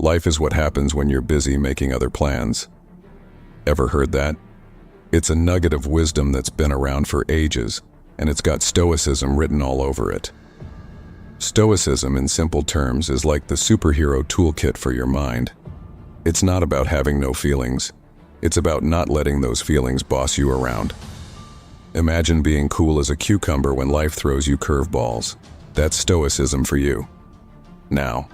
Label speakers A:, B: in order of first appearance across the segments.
A: Life is what happens when you're busy making other plans. Ever heard that? It's a nugget of wisdom that's been around for ages, and it's got Stoicism written all over it. Stoicism, in simple terms, is like the superhero toolkit for your mind. It's not about having no feelings. It's about not letting those feelings boss you around. Imagine being cool as a cucumber when life throws you curveballs. That's Stoicism for you. Now,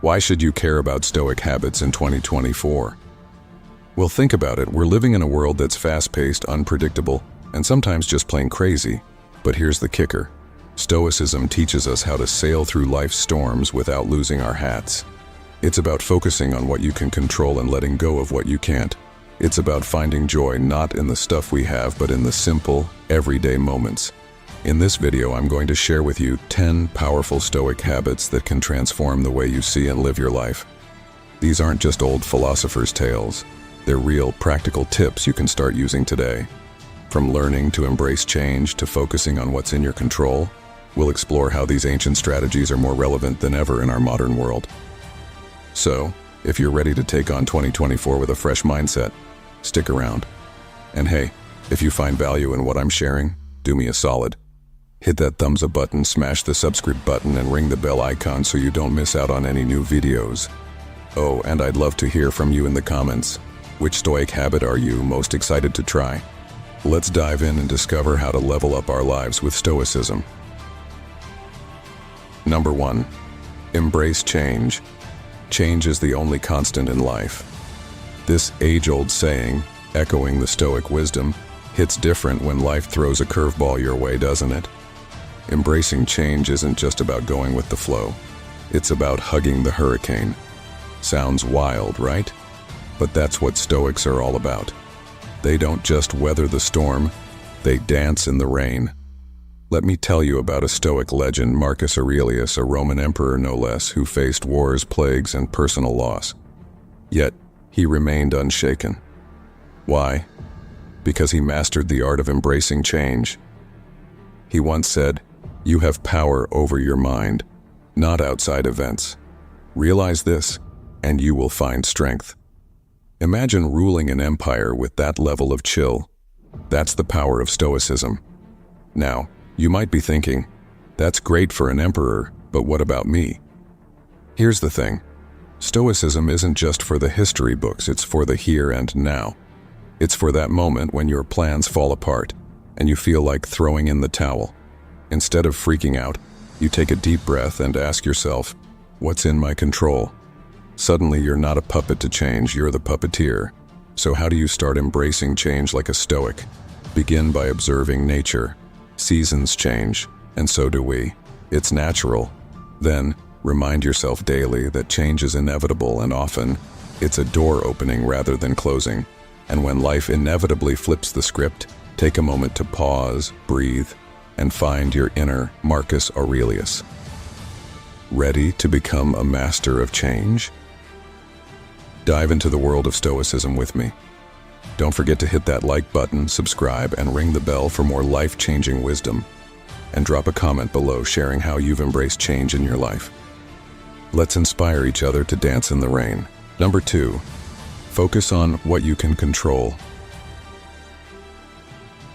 A: why should you care about Stoic habits in 2024? Well, think about it. We're living in a world that's fast-paced, unpredictable, and sometimes just plain crazy. But here's the kicker. Stoicism teaches us how to sail through life's storms without losing our hats. It's about focusing on what you can control and letting go of what you can't. It's about finding joy not in the stuff we have, but in the simple, everyday moments. In this video, I'm going to share with you 10 powerful Stoic habits that can transform the way you see and live your life. These aren't just old philosophers' tales. They're real, practical tips you can start using today. From learning to embrace change to focusing on what's in your control, we'll explore how these ancient strategies are more relevant than ever in our modern world. So, if you're ready to take on 2024 with a fresh mindset, stick around. And hey, if you find value in what I'm sharing, do me a solid. Hit that thumbs up button, smash the subscribe button, and ring the bell icon so you don't miss out on any new videos. Oh, and I'd love to hear from you in the comments. Which Stoic habit are you most excited to try? Let's dive in and discover how to level up our lives with Stoicism. Number 1. Embrace change. Change is the only constant in life. This age-old saying, echoing the Stoic wisdom, hits different when life throws a curveball your way, doesn't it? Embracing change isn't just about going with the flow. It's about hugging the hurricane. Sounds wild, right? But that's what Stoics are all about. They don't just weather the storm, they dance in the rain. Let me tell you about a Stoic legend, Marcus Aurelius, a Roman emperor no less, who faced wars, plagues, and personal loss. Yet, he remained unshaken. Why? Because he mastered the art of embracing change. He once said, "You have power over your mind, not outside events. Realize this, and you will find strength." Imagine ruling an empire with that level of chill. That's the power of Stoicism. Now, you might be thinking, that's great for an emperor, but what about me? Here's the thing. Stoicism isn't just for the history books, it's for the here and now. It's for that moment when your plans fall apart and you feel like throwing in the towel. Instead of freaking out, you take a deep breath and ask yourself, what's in my control? Suddenly you're not a puppet to change, you're the puppeteer. So how do you start embracing change like a Stoic? Begin by observing nature. Seasons change, and so do we. It's natural. Then, remind yourself daily that change is inevitable, and often, it's a door opening rather than closing. And when life inevitably flips the script, take a moment to pause, breathe, and find your inner Marcus Aurelius. Ready to become a master of change? Dive into the world of Stoicism with me. Don't forget to hit that like button, subscribe, and ring the bell for more life-changing wisdom. And drop a comment below sharing how you've embraced change in your life. Let's inspire each other to dance in the rain. Number 2. Focus on what you can control.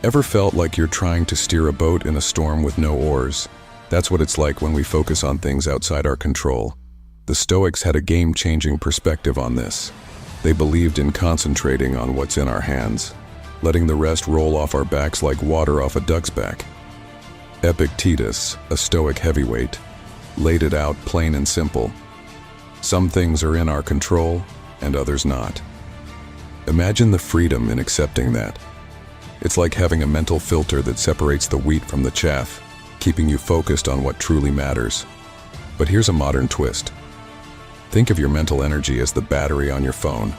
A: Ever felt like you're trying to steer a boat in a storm with no oars? That's what it's like when we focus on things outside our control. The Stoics had a game-changing perspective on this. They believed in concentrating on what's in our hands, letting the rest roll off our backs like water off a duck's back. Epictetus, a Stoic heavyweight, laid it out plain and simple. Some things are in our control, and others not. Imagine the freedom in accepting that. It's like having a mental filter that separates the wheat from the chaff, keeping you focused on what truly matters. But here's a modern twist. Think of your mental energy as the battery on your phone.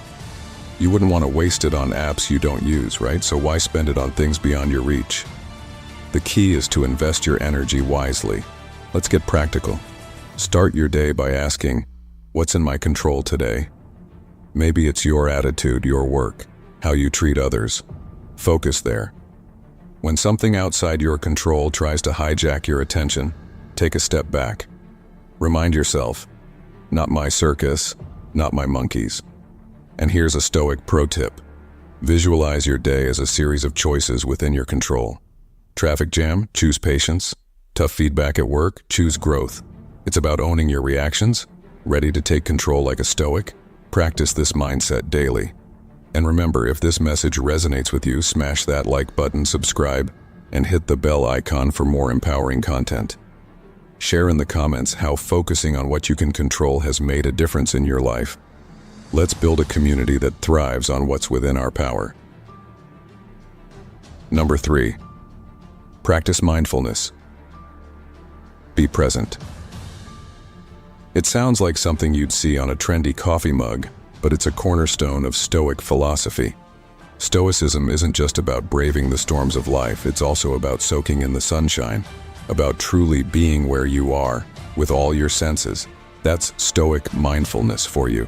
A: You wouldn't want to waste it on apps you don't use, right? So why spend it on things beyond your reach? The key is to invest your energy wisely. Let's get practical. Start your day by asking, what's in my control today? Maybe it's your attitude, your work, how you treat others. Focus there. When something outside your control tries to hijack your attention, take a step back. Remind yourself, not my circus, not my monkeys. And here's a Stoic pro tip. Visualize your day as a series of choices within your control. Traffic jam, choose patience. Tough feedback at work, choose growth. It's about owning your reactions. Ready to take control like a Stoic? Practice this mindset daily. And remember, if this message resonates with you, smash that like button, subscribe, and hit the bell icon for more empowering content. Share in the comments how focusing on what you can control has made a difference in your life. Let's build a community that thrives on what's within our power. Number 3. Practice mindfulness. Be present. It sounds like something you'd see on a trendy coffee mug, but it's a cornerstone of Stoic philosophy. Stoicism isn't just about braving the storms of life, it's also about soaking in the sunshine, about truly being where you are, with all your senses. That's Stoic mindfulness for you.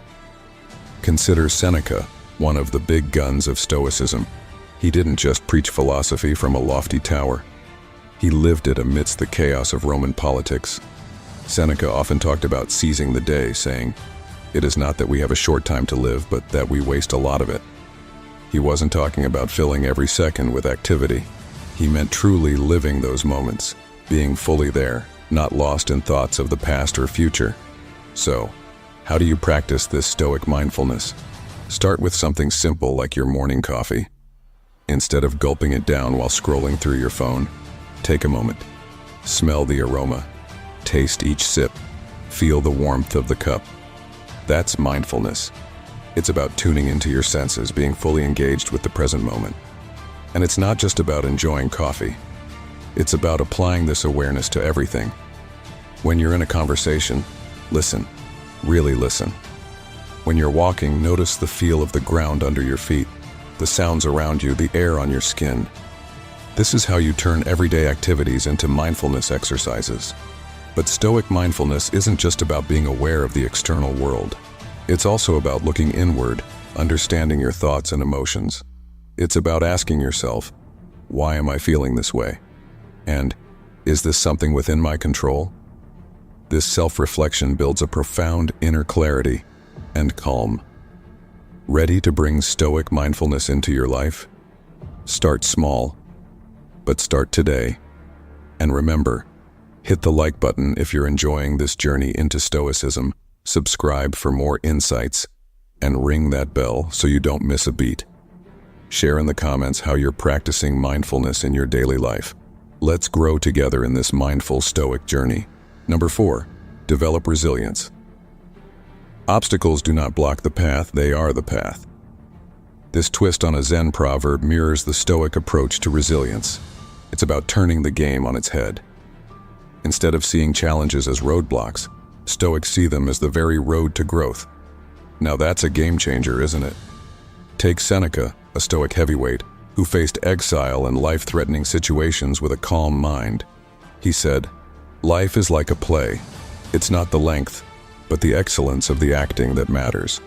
A: Consider Seneca, one of the big guns of Stoicism. He didn't just preach philosophy from a lofty tower. He lived it amidst the chaos of Roman politics. Seneca often talked about seizing the day, saying, "It is not that we have a short time to live, but that we waste a lot of it." He wasn't talking about filling every second with activity. He meant truly living those moments, being fully there, not lost in thoughts of the past or future. So, how do you practice this Stoic mindfulness? Start with something simple like your morning coffee. Instead of gulping it down while scrolling through your phone, take a moment. Smell the aroma. Taste each sip. Feel the warmth of the cup. That's mindfulness. It's about tuning into your senses, being fully engaged with the present moment. And it's not just about enjoying coffee. It's about applying this awareness to everything. When you're in a conversation, listen. Really listen. When you're walking, notice the feel of the ground under your feet, the sounds around you, the air on your skin. This is how you turn everyday activities into mindfulness exercises. But Stoic mindfulness isn't just about being aware of the external world. It's also about looking inward, understanding your thoughts and emotions. It's about asking yourself, why am I feeling this way? And, is this something within my control? This self-reflection builds a profound inner clarity and calm. Ready to bring Stoic mindfulness into your life? Start small, but start today. And remember, hit the like button if you're enjoying this journey into Stoicism, subscribe for more insights, and ring that bell so you don't miss a beat. Share in the comments how you're practicing mindfulness in your daily life. Let's grow together in this mindful Stoic journey. Number 4, develop resilience. Obstacles do not block the path, they are the path. This twist on a Zen proverb mirrors the Stoic approach to resilience. It's about turning the game on its head. Instead of seeing challenges as roadblocks, Stoics see them as the very road to growth. Now that's a game changer, isn't it? Take Seneca, a Stoic heavyweight, who faced exile and life-threatening situations with a calm mind. He said, "Life is like a play. It's not the length, but the excellence of the acting that matters."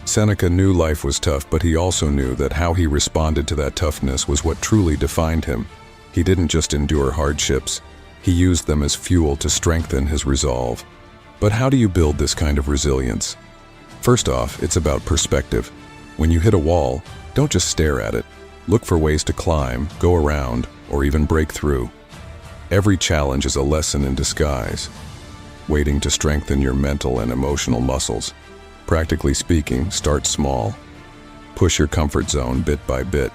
A: Seneca knew life was tough, but he also knew that how he responded to that toughness was what truly defined him. He didn't just endure hardships, he used them as fuel to strengthen his resolve. But how do you build this kind of resilience? First off, it's about perspective. When you hit a wall, don't just stare at it. Look for ways to climb, go around, or even break through. Every challenge is a lesson in disguise, waiting to strengthen your mental and emotional muscles. Practically speaking, start small. Push your comfort zone bit by bit.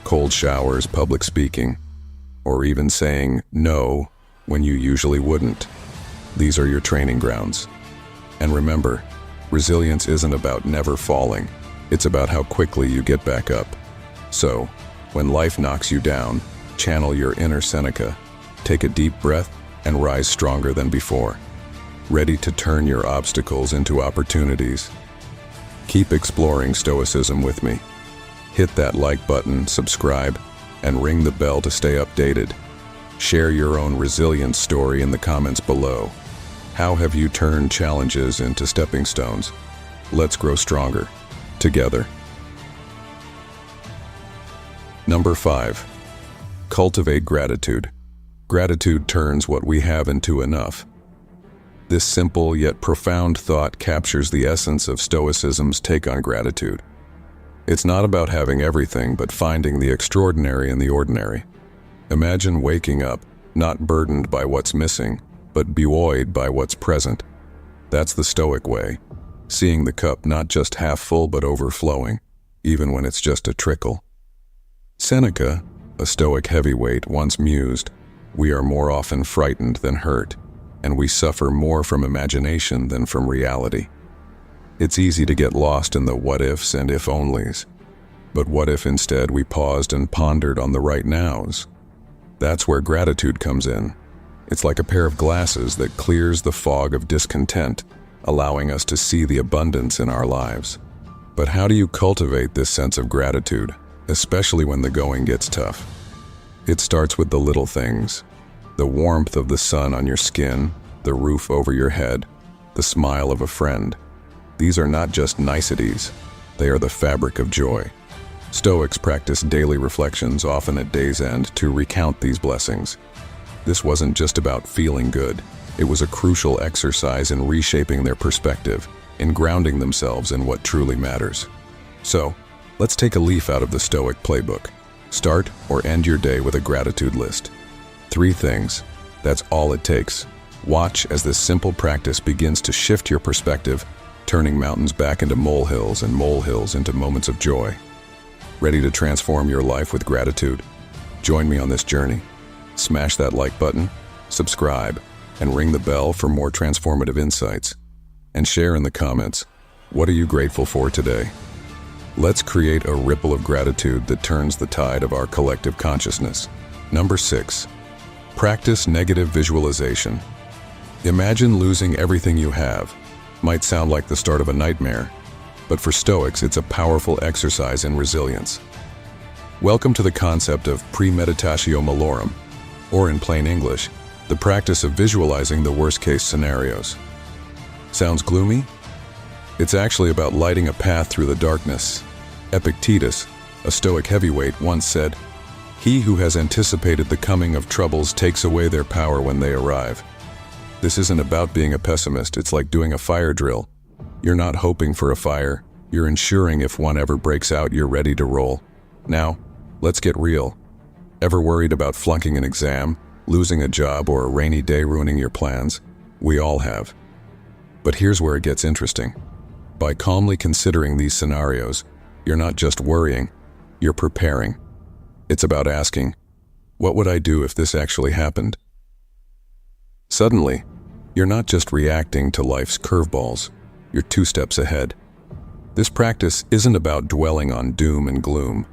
A: Cold showers, public speaking, or even saying no when you usually wouldn't. These are your training grounds. And remember, resilience isn't about never falling. It's about how quickly you get back up. So, when life knocks you down, channel your inner Seneca. Take a deep breath and rise stronger than before, ready to turn your obstacles into opportunities. Keep exploring Stoicism with me. Hit that like button, subscribe, and ring the bell to stay updated. Share your own resilience story in the comments below. How have you turned challenges into stepping stones? Let's grow stronger, together. Number 5, cultivate gratitude. Gratitude turns what we have into enough. This simple yet profound thought captures the essence of Stoicism's take on gratitude. It's not about having everything, but finding the extraordinary in the ordinary. Imagine waking up, not burdened by what's missing, but buoyed by what's present. That's the Stoic way, seeing the cup not just half full but overflowing, even when it's just a trickle. Seneca, a Stoic heavyweight, once mused, "We are more often frightened than hurt, and we suffer more from imagination than from reality." It's easy to get lost in the what-ifs and if-onlys. But what if instead we paused and pondered on the right nows? That's where gratitude comes in. It's like a pair of glasses that clears the fog of discontent, allowing us to see the abundance in our lives. But how do you cultivate this sense of gratitude, especially when the going gets tough? It starts with the little things. The warmth of the sun on your skin, the roof over your head, the smile of a friend. These are not just niceties, they are the fabric of joy. Stoics practice daily reflections, often at day's end, to recount these blessings. This wasn't just about feeling good, it was a crucial exercise in reshaping their perspective, in grounding themselves in what truly matters. So, let's take a leaf out of the Stoic playbook. Start or end your day with a gratitude list. 3 things. That's all it takes. Watch as this simple practice begins to shift your perspective, turning mountains back into molehills and molehills into moments of joy. Ready to transform your life with gratitude? Join me on this journey. Smash that like button, subscribe, and ring the bell for more transformative insights. And share in the comments, what are you grateful for today? Let's create a ripple of gratitude that turns the tide of our collective consciousness. Number 6. Practice negative visualization. Imagine losing everything you have. Might sound like the start of a nightmare, but for Stoics, it's a powerful exercise in resilience. Welcome to the concept of premeditatio malorum, or in plain English, the practice of visualizing the worst-case scenarios. Sounds gloomy? It's actually about lighting a path through the darkness. Epictetus, a Stoic heavyweight, once said, "He who has anticipated the coming of troubles takes away their power when they arrive." This isn't about being a pessimist, it's like doing a fire drill. You're not hoping for a fire, you're ensuring if one ever breaks out, you're ready to roll. Now, let's get real. Ever worried about flunking an exam, losing a job, or a rainy day ruining your plans? We all have. But here's where it gets interesting. By calmly considering these scenarios, you're not just worrying, you're preparing. It's about asking, what would I do if this actually happened? Suddenly, you're not just reacting to life's curveballs, you're 2 steps ahead. This practice isn't about dwelling on doom and gloom.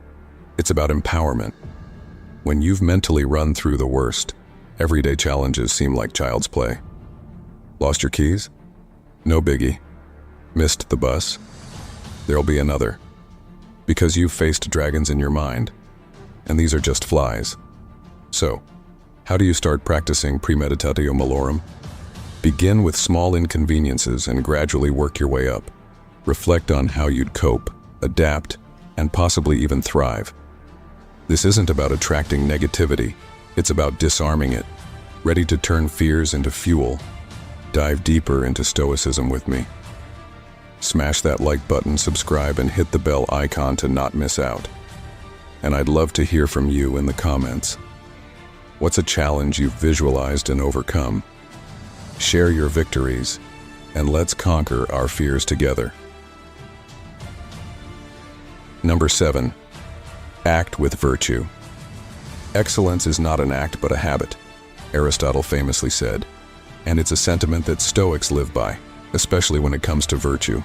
A: It's about empowerment. When you've mentally run through the worst, everyday challenges seem like child's play. Lost your keys? No biggie. Missed the bus? There'll be another. Because you've faced dragons in your mind, and these are just flies. So, how do you start practicing premeditatio malorum? Begin with small inconveniences and gradually work your way up. Reflect on how you'd cope, adapt, and possibly even thrive. This isn't about attracting negativity, it's about disarming it. Ready to turn fears into fuel? Dive deeper into Stoicism with me. Smash that like button, subscribe, and hit the bell icon to not miss out. And I'd love to hear from you in the comments. What's a challenge you've visualized and overcome? Share your victories, and let's conquer our fears together. Number 7. Act with virtue. Excellence is not an act but a habit, Aristotle famously said, and it's a sentiment that Stoics live by, especially when it comes to virtue.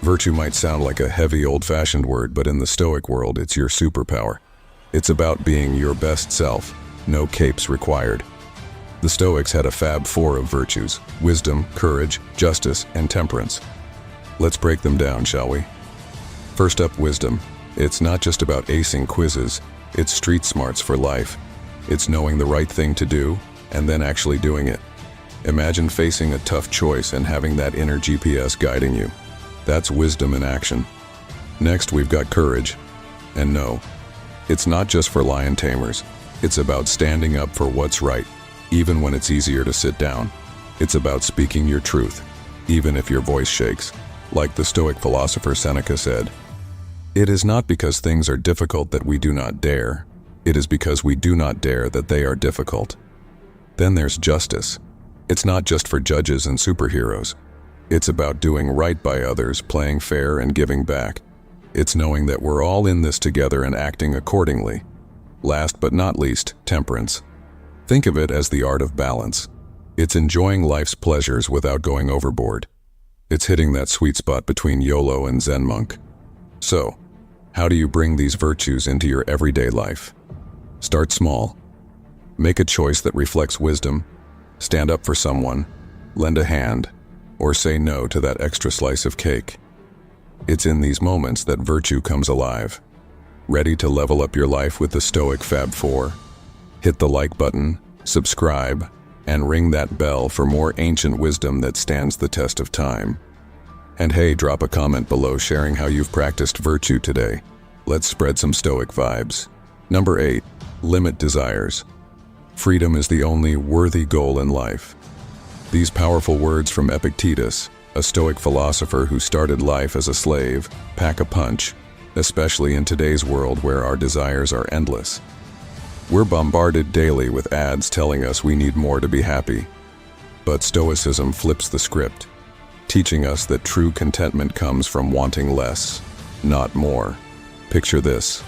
A: Virtue might sound like a heavy, old-fashioned word, but in the Stoic world, it's your superpower. It's about being your best self, no capes required. The Stoics had a Fab Four of virtues: wisdom, courage, justice, and temperance. Let's break them down, shall we? First up, wisdom. It's not just about acing quizzes, it's street smarts for life. It's knowing the right thing to do, and then actually doing it. Imagine facing a tough choice and having that inner GPS guiding you. That's wisdom in action. Next, we've got courage. And no, it's not just for lion tamers. It's about standing up for what's right, even when it's easier to sit down. It's about speaking your truth, even if your voice shakes. Like the Stoic philosopher Seneca said, "It is not because things are difficult that we do not dare. It is because we do not dare that they are difficult." Then there's justice. It's not just for judges and superheroes. It's about doing right by others, playing fair, and giving back. It's knowing that we're all in this together and acting accordingly. Last but not least, temperance. Think of it as the art of balance. It's enjoying life's pleasures without going overboard. It's hitting that sweet spot between YOLO and Zen monk. So, how do you bring these virtues into your everyday life? Start small. Make a choice that reflects wisdom. Stand up for someone, lend a hand, or say no to that extra slice of cake. It's in these moments that virtue comes alive. Ready to level up your life with the Stoic Fab 4? Hit the like button, subscribe, and ring that bell for more ancient wisdom that stands the test of time. And hey, drop a comment below sharing how you've practiced virtue today. Let's spread some Stoic vibes. Number 8. Limit desires. Freedom is the only worthy goal in life. These powerful words from Epictetus, a Stoic philosopher who started life as a slave, pack a punch, especially in today's world where our desires are endless. We're bombarded daily with ads telling us we need more to be happy. But Stoicism flips the script, teaching us that true contentment comes from wanting less, not more. Picture this.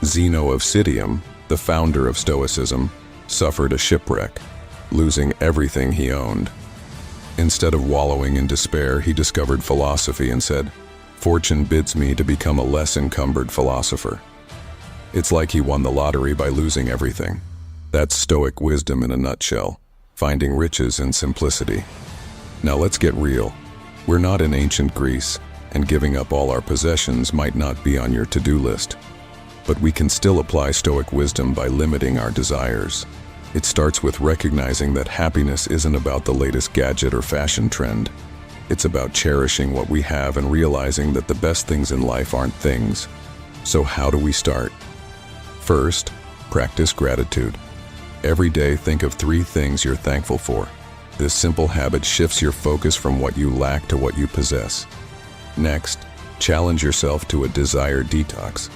A: Zeno of Citium, the founder of Stoicism, suffered a shipwreck, losing everything he owned. Instead of wallowing in despair, he discovered philosophy and said, "Fortune bids me to become a less encumbered philosopher." It's like he won the lottery by losing everything. That's Stoic wisdom in a nutshell, finding riches in simplicity. Now let's get real. We're not in ancient Greece, and giving up all our possessions might not be on your to-do list. But we can still apply Stoic wisdom by limiting our desires. It starts with recognizing that happiness isn't about the latest gadget or fashion trend. It's about cherishing what we have and realizing that the best things in life aren't things. So how do we start? First, practice gratitude. Every day, think of 3 things you're thankful for. This simple habit shifts your focus from what you lack to what you possess. Next, challenge yourself to a desire detox.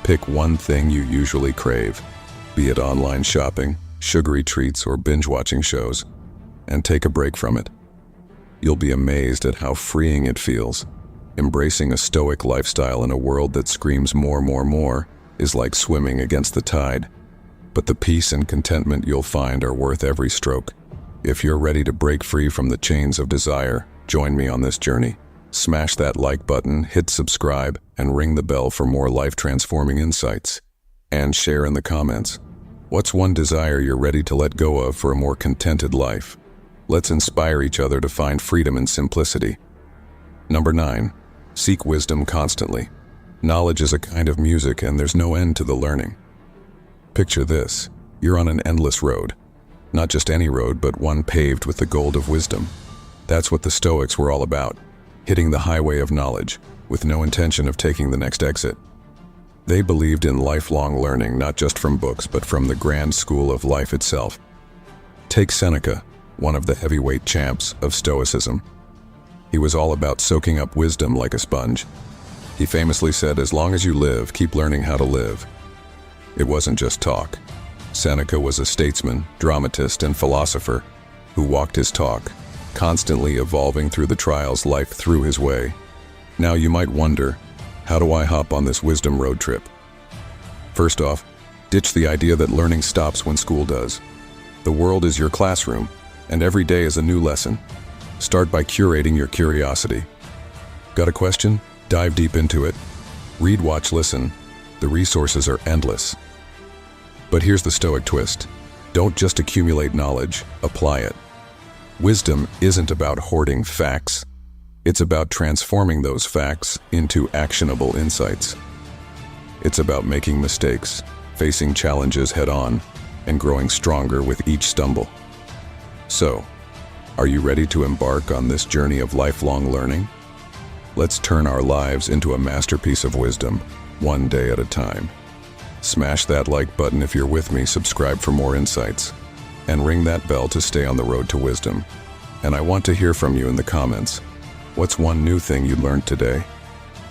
A: Pick one thing you usually crave, be it online shopping, sugary treats, or binge-watching shows, and take a break from it. You'll be amazed at how freeing it feels. Embracing a Stoic lifestyle in a world that screams more is like swimming against the tide. But the peace and contentment you'll find are worth every stroke. If you're ready to break free from the chains of desire, join me on this journey. Smash that like button, hit subscribe, and ring the bell for more life-transforming insights. And share in the comments. What's one desire you're ready to let go of for a more contented life? Let's inspire each other to find freedom and simplicity. Number 9. Seek wisdom constantly. Knowledge is a kind of music, and there's no end to the learning. Picture this. You're on an endless road. Not just any road, but one paved with the gold of wisdom. That's what the Stoics were all about, hitting the highway of knowledge, with no intention of taking the next exit. They believed in lifelong learning, not just from books, but from the grand school of life itself. Take Seneca, one of the heavyweight champs of Stoicism. He was all about soaking up wisdom like a sponge. He famously said, "As long as you live, keep learning how to live." It wasn't just talk. Seneca was a statesman, dramatist, and philosopher who walked his talk, constantly evolving through the trials life threw his way. Now you might wonder, how do I hop on this wisdom road trip? First off, ditch the idea that learning stops when school does. The world is your classroom, and every day is a new lesson. Start by curating your curiosity. Got a question? Dive deep into it. Read, watch, listen. The resources are endless. But here's the Stoic twist. Don't just accumulate knowledge, apply it. Wisdom isn't about hoarding facts. It's about transforming those facts into actionable insights. It's about making mistakes, facing challenges head-on, and growing stronger with each stumble. So, are you ready to embark on this journey of lifelong learning? Let's turn our lives into a masterpiece of wisdom, one day at a time. Smash that like button if you're with me, subscribe for more insights, and ring that bell to stay on the road to wisdom. And I want to hear from you in the comments. What's one new thing you learned today?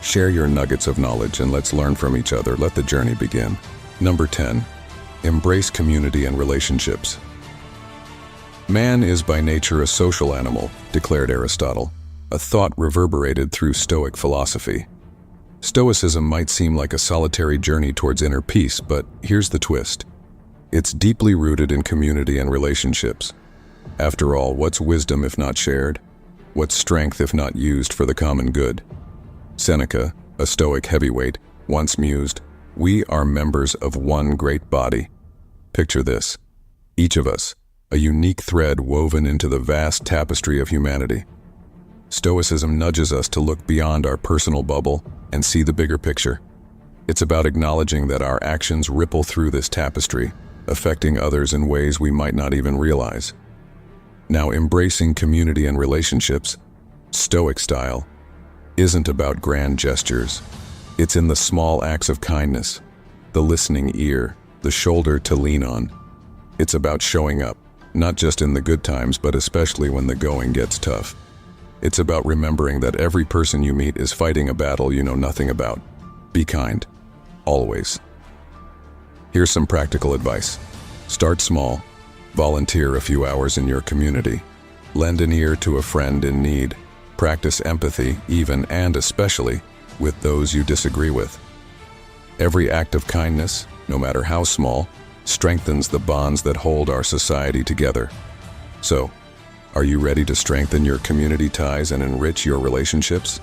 A: Share your nuggets of knowledge and let's learn from each other. Let the journey begin. Number 10. Embrace community and relationships. Man is by nature a social animal, declared Aristotle, a thought reverberated through Stoic philosophy. Stoicism might seem like a solitary journey towards inner peace, but here's the twist. It's deeply rooted in community and relationships. After all, what's wisdom if not shared? What's strength if not used for the common good? Seneca, a Stoic heavyweight, once mused, "We are members of one great body." Picture this. Each of us, a unique thread woven into the vast tapestry of humanity. Stoicism nudges us to look beyond our personal bubble and see the bigger picture. It's about acknowledging that our actions ripple through this tapestry, affecting others in ways we might not even realize. Now, embracing community and relationships, Stoic style, isn't about grand gestures. It's in the small acts of kindness, the listening ear, the shoulder to lean on. It's about showing up, not just in the good times, but especially when the going gets tough. It's about remembering that every person you meet is fighting a battle you know nothing about. Be kind, always. Here's some practical advice. Start small. Volunteer a few hours in your community. Lend an ear to a friend in need. Practice empathy, even and especially, with those you disagree with. Every act of kindness, no matter how small, strengthens the bonds that hold our society together. So, are you ready to strengthen your community ties and enrich your relationships?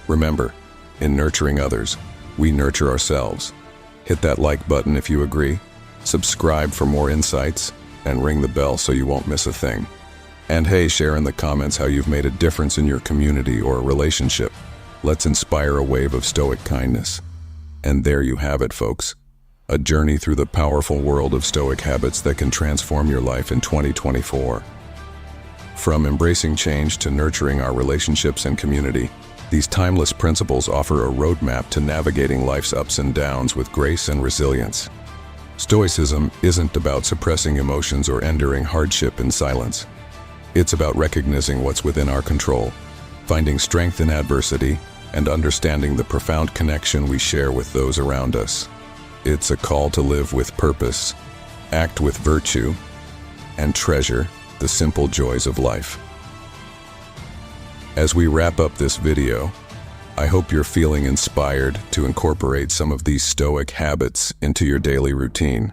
A: Remember, in nurturing others, we nurture ourselves. Hit that like button if you agree, subscribe for more insights, and ring the bell so you won't miss a thing. And hey, share in the comments how you've made a difference in your community or relationship. Let's inspire a wave of Stoic kindness. And there you have it, folks. A journey through the powerful world of Stoic habits that can transform your life in 2024. From embracing change to nurturing our relationships and community, these timeless principles offer a roadmap to navigating life's ups and downs with grace and resilience. Stoicism isn't about suppressing emotions or enduring hardship in silence. It's about recognizing what's within our control, finding strength in adversity, and understanding the profound connection we share with those around us. It's a call to live with purpose, act with virtue, and treasure the simple joys of life. As we wrap up this video, I hope you're feeling inspired to incorporate some of these Stoic habits into your daily routine.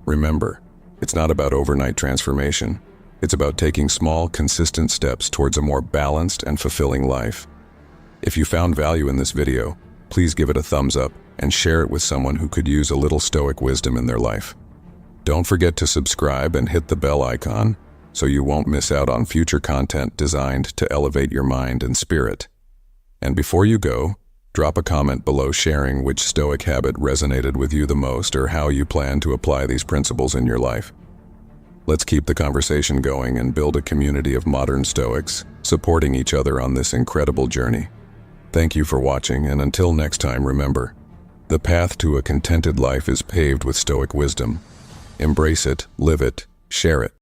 A: Remember, it's not about overnight transformation. It's about taking small, consistent steps towards a more balanced and fulfilling life. If you found value in this video, please give it a thumbs up and share it with someone who could use a little Stoic wisdom in their life. Don't forget to subscribe and hit the bell icon so you won't miss out on future content designed to elevate your mind and spirit. And before you go, drop a comment below sharing which Stoic habit resonated with you the most or how you plan to apply these principles in your life. Let's keep the conversation going and build a community of modern Stoics, supporting each other on this incredible journey. Thank you for watching, and until next time, remember, the path to a contented life is paved with Stoic wisdom. Embrace it, live it, share it.